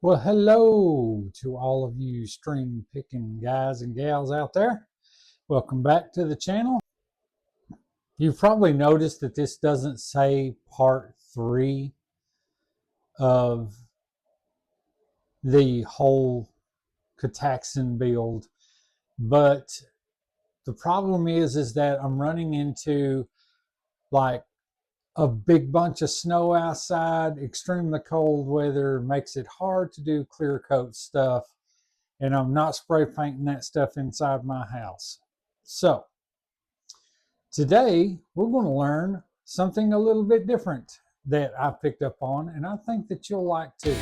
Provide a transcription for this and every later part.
Well, hello to all of you string picking guys and gals out there. Welcome back to the channel. You've probably noticed that this doesn't say part 3 of the whole Cataxin build, but the problem is that I'm running into like a big bunch of snow outside. Extremely cold weather makes it hard to do clear coat stuff, and I'm not spray painting that stuff inside my house. So today we're going to learn something a little bit different that I picked up on, and I think that you'll like too.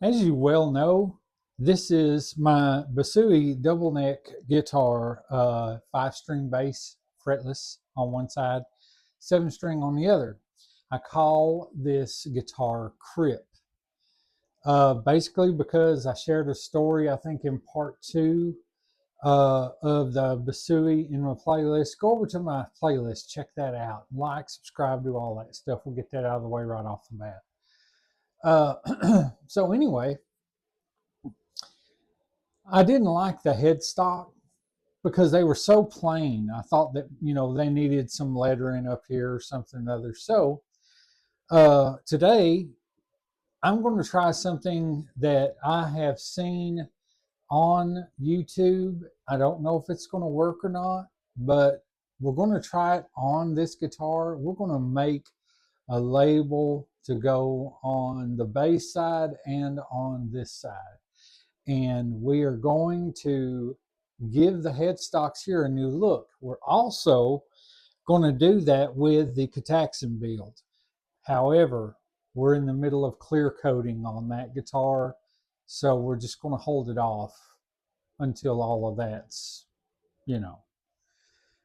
As you well know, this is my Basui double neck guitar, 5-string bass, fretless on one side, 7-string on the other. I call this guitar Crip. Basically because I shared a story, I think in part 2 of the Basui in my playlist. Go over to my playlist, check that out, like, subscribe, do all that stuff. We'll get that out of the way right off the bat. So anyway, I didn't like the headstock because they were so plain. I thought that, they needed some lettering up here or something other. So today I'm going to try something that I have seen on YouTube. I don't know if it's going to work or not, but we're going to try it on this guitar. We're going to make a label to go on the bass side and on this side. And we are going to give the headstocks here a new look. We're also going to do that with the Cataxin build. However, we're in the middle of clear coating on that guitar, so we're just going to hold it off until all of that's,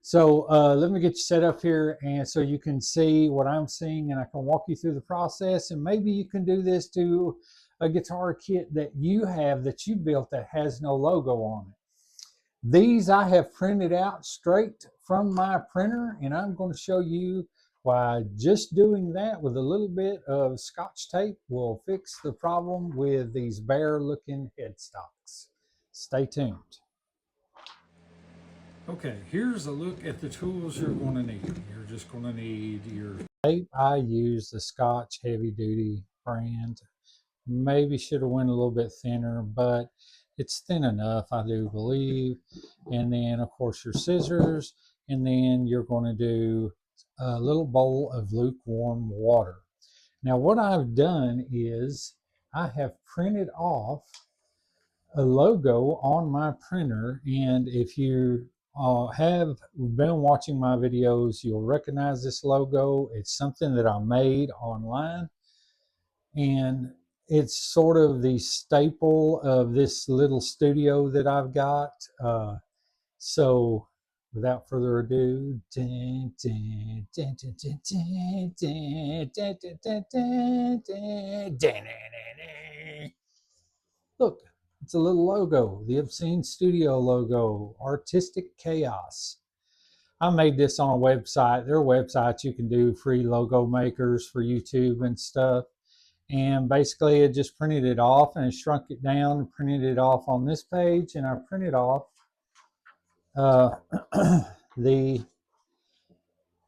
So let me get you set up here, and so you can see what I'm seeing, and I can walk you through the process, and maybe you can do this to a guitar kit that you have that you built that has no logo on it. These I have printed out straight from my printer, and I'm going to show you why just doing that with a little bit of Scotch tape will fix the problem with these bare looking headstocks. Stay tuned. Okay, here's a look at the tools you're going to need. You're just going to need your tape. I use the Scotch heavy duty brand. Maybe should have went a little bit thinner, but it's thin enough, I do believe. And then of course your scissors, and then you're going to do a little bowl of lukewarm water. Now what I've done is I have printed off a logo on my printer, and if you have been watching my videos, you'll recognize this logo. It's something that I made online, and it's sort of the staple of this little studio that I've got. So without further ado, look, it's a little logo, the Obscene Studio logo, Artistic Chaos. I made this on a website. There are websites you can do free logo makers for YouTube and stuff. And basically I just printed it off and shrunk it down and printed it off on this page, and I printed off the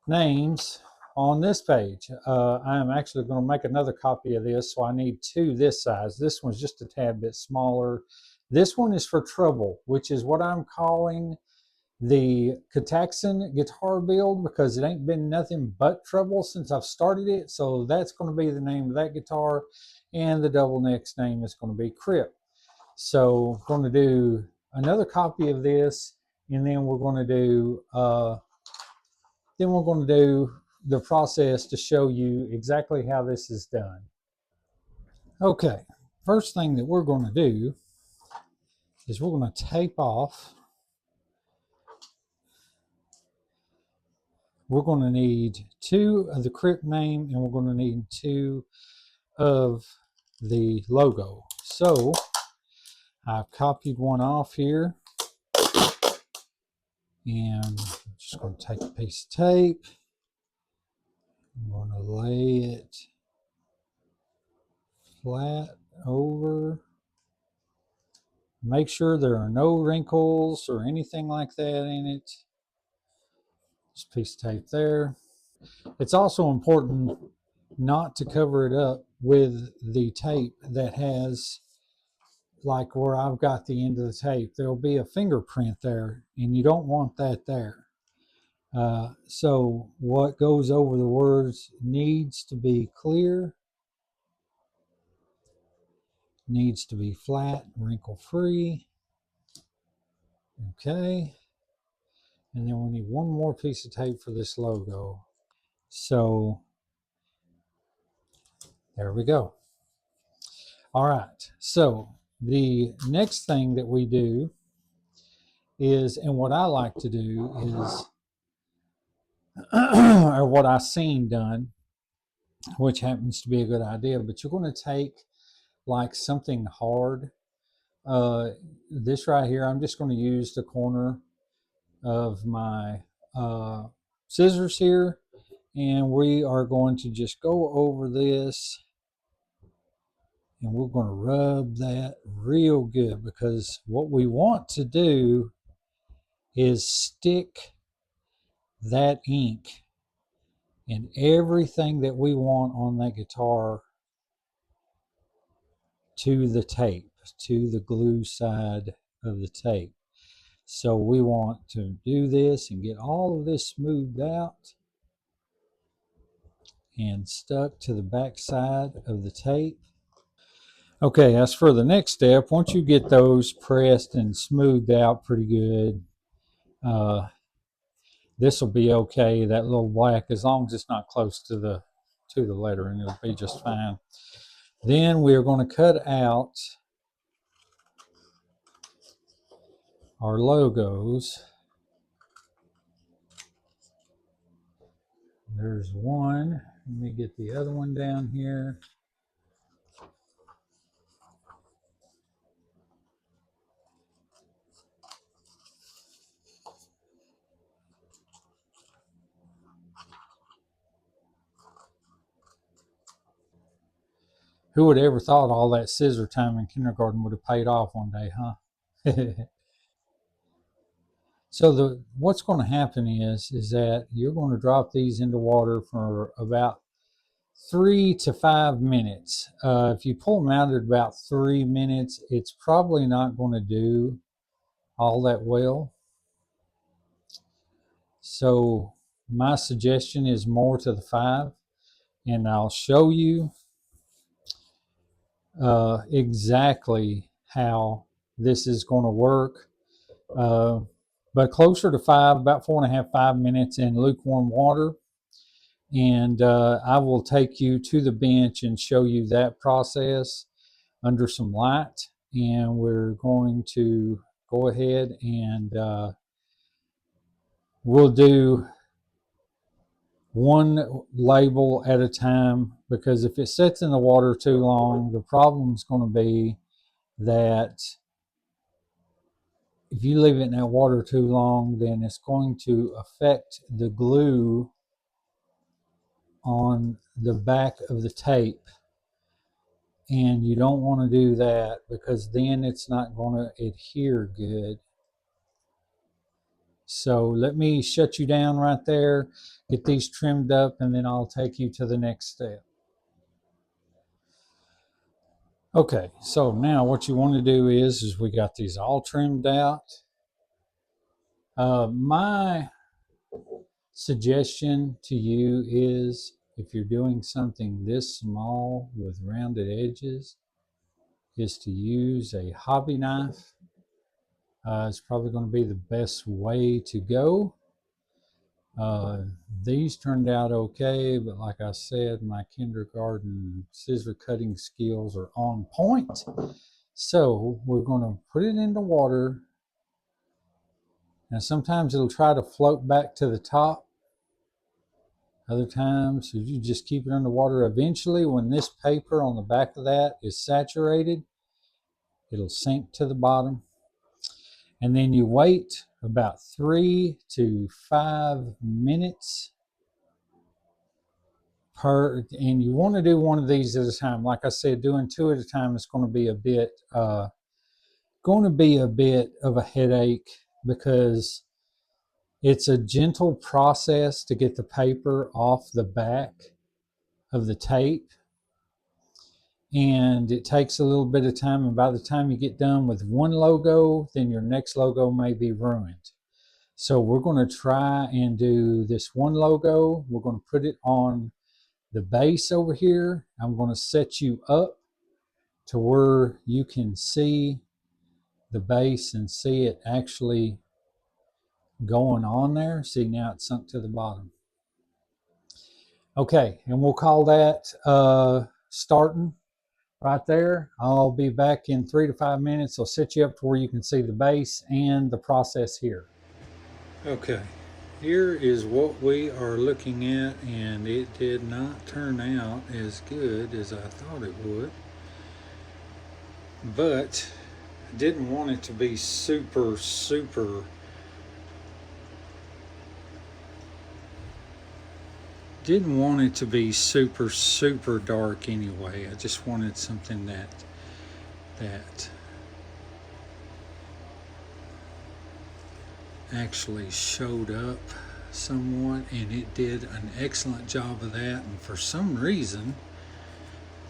names on this page. I am actually going to make another copy of this, so I need 2 this size. This one's just a tad bit smaller. This one is for treble, which is what I'm calling the Cataxin guitar build, because it ain't been nothing but treble since I've started it. So that's going to be the name of that guitar, and the double neck's name is going to be Crip. So I'm going to do another copy of this, and then we're going to do the process to show you exactly how this is done. Okay, first thing that we're going to do is we're going to tape off. We're going to need 2 of the Crip name, and we're going to need 2 of the logo. So I've copied one off here. And I'm just going to take a piece of tape. I'm going to lay it flat over. Make sure there are no wrinkles or anything like that in it. Just a piece of tape there. It's also important not to cover it up with the tape that has, like where I've got the end of the tape, there'll be a fingerprint there, and you don't want that there. So what goes over the words needs to be clear, needs to be flat, wrinkle free. Okay. And then we need one more piece of tape for this logo. So there we go. All right. So the next thing that we do is, and what I like to do is, or what I've seen done, which happens to be a good idea, but you're going to take like something hard. This right here, I'm just going to use the corner of my scissors here, and we are going to just go over this, and we're going to rub that real good, because what we want to do is stick that ink and everything that we want on that guitar to the tape, to the glue side of the tape. So we want to do this and get all of this smoothed out and stuck to the back side of the tape. Okay, as for the next step, once you get those pressed and smoothed out pretty good, this will be okay. That little black, as long as it's not close to the lettering, it'll be just fine. Then we're going to cut out our logos. There's one. Let me get the other one down here. Who would have ever thought all that scissor time in kindergarten would have paid off one day, huh? So what's going to happen is that you're going to drop these into water for about 3 to 5 minutes. If you pull them out at about 3 minutes, it's probably not going to do all that well. So my suggestion is more to the 5, and I'll show you exactly how this is going to work. But closer to 5, about 4.5, 5 minutes in lukewarm water. And I will take you to the bench and show you that process under some light. And we're going to go ahead and we'll do one label at a time, because if it sits in the water too long, the problem is going to be that if you leave it in that water too long, then it's going to affect the glue on the back of the tape. And you don't want to do that, because then it's not going to adhere good. So let me shut you down right there, get these trimmed up, and then I'll take you to the next step. Okay, so now what you want to do is we got these all trimmed out. My suggestion to you is, if you're doing something this small with rounded edges, is to use a hobby knife. It's probably going to be the best way to go. These turned out okay, but like I said, my kindergarten scissor cutting skills are on point. So we're going to put it into water. Now sometimes it'll try to float back to the top. Other times you just keep it underwater. Eventually, when this paper on the back of that is saturated, it'll sink to the bottom. And then you wait about 3 to 5 minutes per, and you want to do one of these at a time. Like I said, doing 2 at a time is going to be a bit of a headache, because it's a gentle process to get the paper off the back of the tape, and it takes a little bit of time, and by the time you get done with one logo, then your next logo may be ruined. So we're going to try and do this one logo. We're going to put it on the base over here. I'm going to set you up to where you can see the base and see it actually going on there. See, now it's sunk to the bottom. Okay, and we'll call that starting right there. I'll be back in 3 to 5 minutes. I'll set you up to where you can see the base and the process here. Okay, here is what we are looking at, and it did not turn out as good as I thought it would, but I didn't want it to be super dark anyway. I just wanted something that actually showed up somewhat, and it did an excellent job of that. And for some reason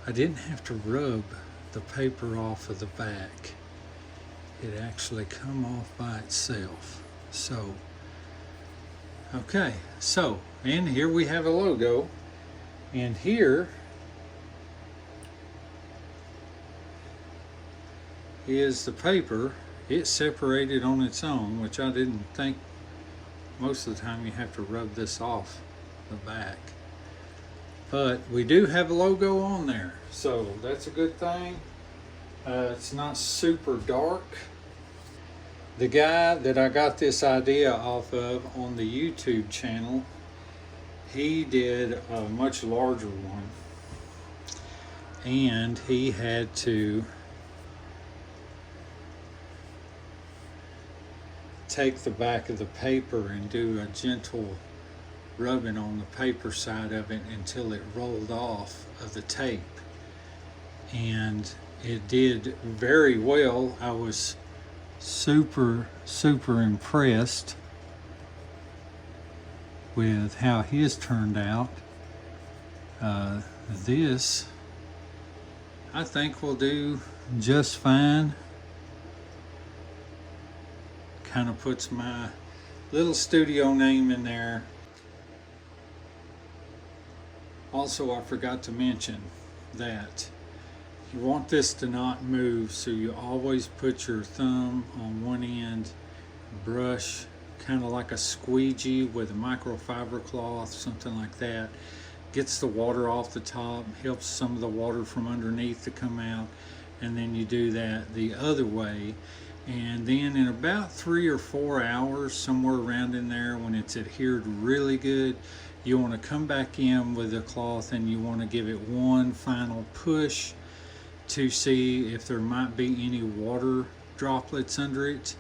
I didn't have to rub the paper off of the back. It actually come off by itself. So okay, so, and here we have a logo, and here is the paper. It separated on its own, which I didn't think. Most of the time you have to rub this off the back. But we do have a logo on there, so that's a good thing. It's not super dark. The guy that I got this idea off of on the YouTube channel, he did a much larger one, and he had to take the back of the paper and do a gentle rubbing on the paper side of it until it rolled off of the tape, and it did very well. I was super impressed with how his turned out. This I think will do just fine. Kind of puts my little studio name in there. Also, I forgot to mention that you want this to not move, so you always put your thumb on one end, brush kind of like a squeegee with a microfiber cloth, something like that. Gets the water off the top, helps some of the water from underneath to come out, and then you do that the other way. And then in about 3 or 4 hours, somewhere around in there, when it's adhered really good, you want to come back in with the cloth and you want to give it one final push to see if there might be any water droplets under it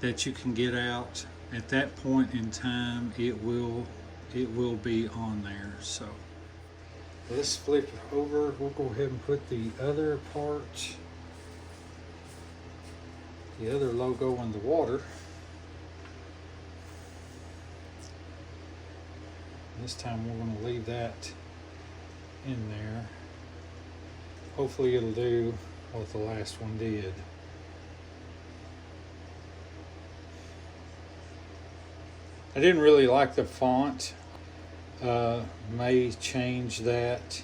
that you can get out. At that point in time, it will be on there. So let's flip it over. We'll go ahead and put the other part, the other logo in the water. This time we're going to leave that in there. Hopefully it'll do what the last one did. I didn't really like the font. May change that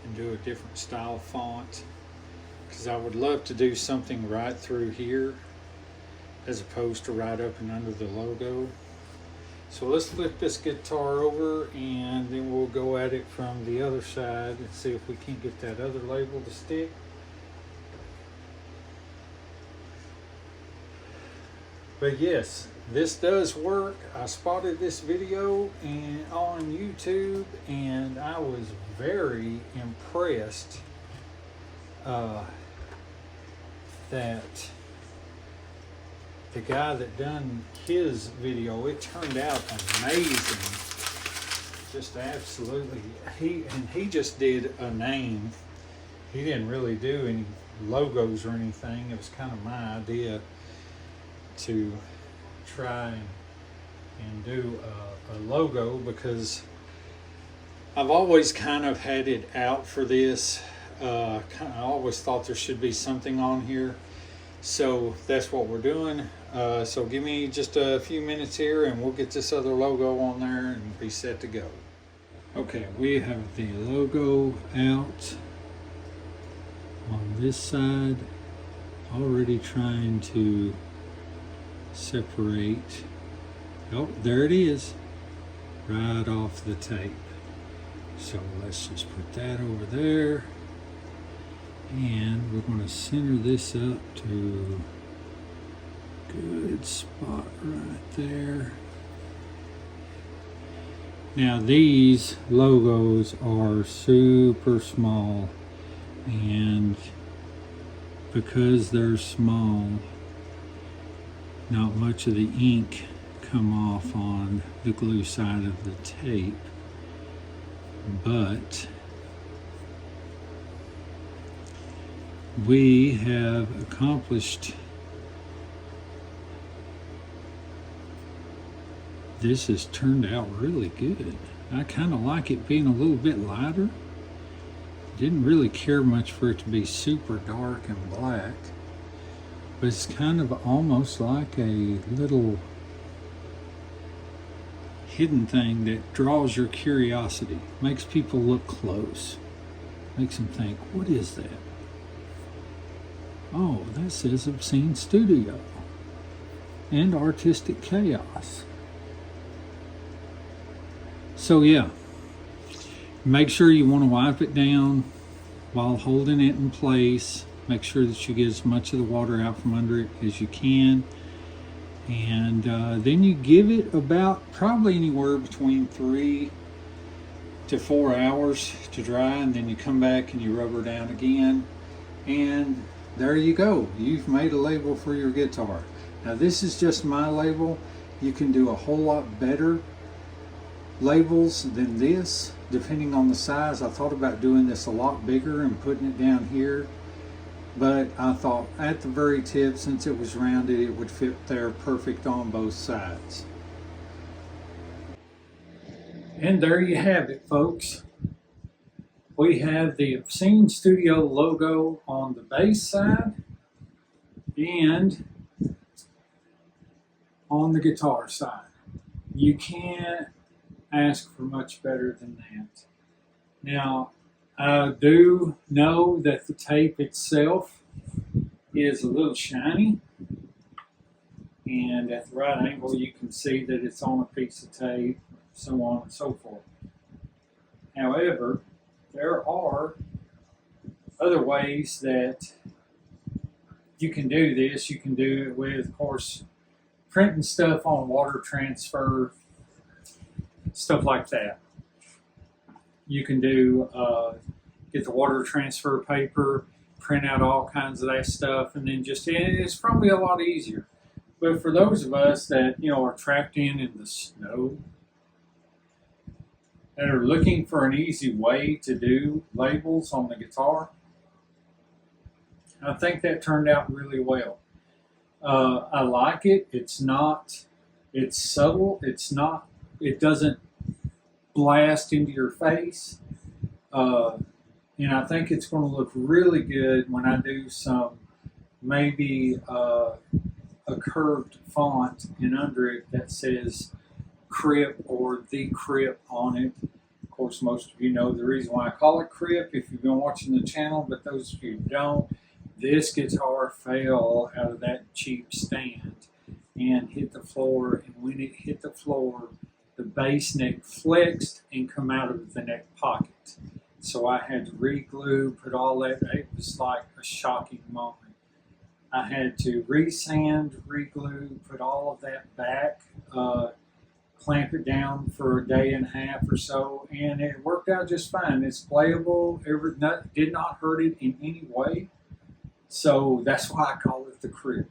and do a different style font, because I would love to do something right through here as opposed to right up and under the logo. So let's flip this guitar over and then we'll go at it from the other side and see if we can't get that other label to stick. But yes, this does work. I spotted this video on YouTube and I was very impressed. that the guy that done his video, it turned out amazing. Just absolutely. He just did a name. He didn't really do any logos or anything. It was kind of my idea to try and do a logo, because I've always kind of had it out for this. I always thought there should be something on here. So that's what we're doing. So give me just a few minutes here and we'll get this other logo on there and be set to go. Okay, we have the logo out on this side, already trying to separate. Oh, there it is, right off the tape. So let's just put that over there. And we're going to center this up to a good spot right there. Now these logos are super small, and because they're small, not much of the ink come off on the glue side of the tape, but we have accomplished. This has turned out really good. I kind of like it being a little bit lighter. Didn't really care much for it to be super dark and black, but it's kind of almost like a little hidden thing that draws your curiosity, makes people look close, makes them think, what is that? Oh, that says Obscene Studio and Artistic Chaos. So yeah, make sure you want to wipe it down while holding it in place. Make sure that you get as much of the water out from under it as you can. And then you give it about probably anywhere between 3 to 4 hours to dry, and then you come back and you rubber down again. And there you go. You've made a label for your guitar. Now this is just my label. You can do a whole lot better labels than this, depending on the size. I thought about doing this a lot bigger and putting it down here, but I thought at the very tip, since it was rounded, it would fit there perfect on both sides. And there you have it, folks. We have the Obscene Studio logo on the bass side and on the guitar side. You can't ask for much better than that. Now, I do know that the tape itself is a little shiny, and at the right angle you can see that it's on a piece of tape, so on and so forth. However, there are other ways that you can do this. You can do it with, of course, printing stuff on water transfer, stuff like that. You can do, get the water transfer paper, print out all kinds of that stuff, and then just, it's probably a lot easier. But for those of us that, are trapped in the snow, that are looking for an easy way to do labels on the guitar, I think that turned out really well. I like it. It's subtle. It doesn't blast into your face. And I think it's going to look really good when I do some, maybe a curved font and under it that says Crip or The Crip on it. Of course, most of you know the reason why I call it Crip if you've been watching the channel, but those of you who don't, this guitar fell out of that cheap stand and hit the floor, and when it hit the floor, the bass neck flexed and come out of the neck pocket. So I had to re-glue, put all that. It was like a shocking moment. I had to re-sand, re-glue, put all of that back, clamp it down for a day and a half or so, and it worked out just fine. It's playable. Did not hurt it in any way. So that's why I call it the crib.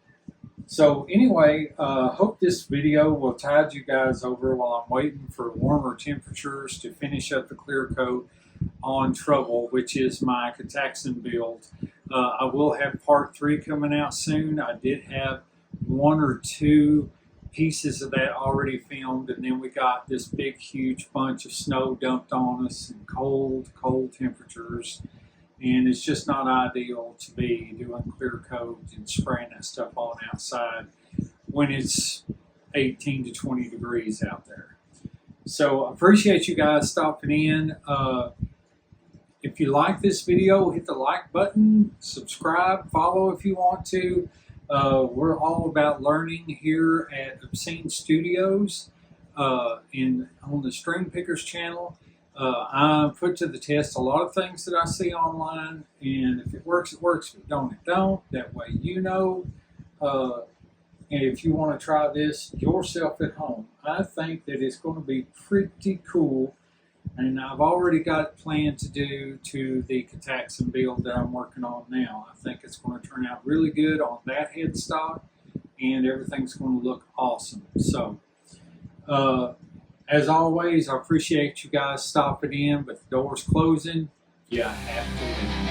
So anyway, hope this video will tide you guys over while I'm waiting for warmer temperatures to finish up the clear coat on Trouble, which is my Cataxin build. I will have part 3 coming out soon. I did have 1 or 2 pieces of that already filmed, and then we got this big huge bunch of snow dumped on us and cold temperatures, and it's just not ideal to be doing clear coat and spraying that stuff on outside when it's 18 to 20 degrees out there. So I appreciate you guys stopping in. If you like this video, hit the like button, subscribe, follow if you want to. We're all about learning here at Obscene Studios on the String Pickers channel. I put to the test a lot of things that I see online, and if it works, it works. If it don't, it don't. That way you know. And if you want to try this yourself at home, I think that it's going to be pretty cool. And I've already got a plan to do to the Cataxin build that I'm working on now. I think it's going to turn out really good on that headstock, and everything's going to look awesome. So, as always, I appreciate you guys stopping in, but the door's closing. You have to leave.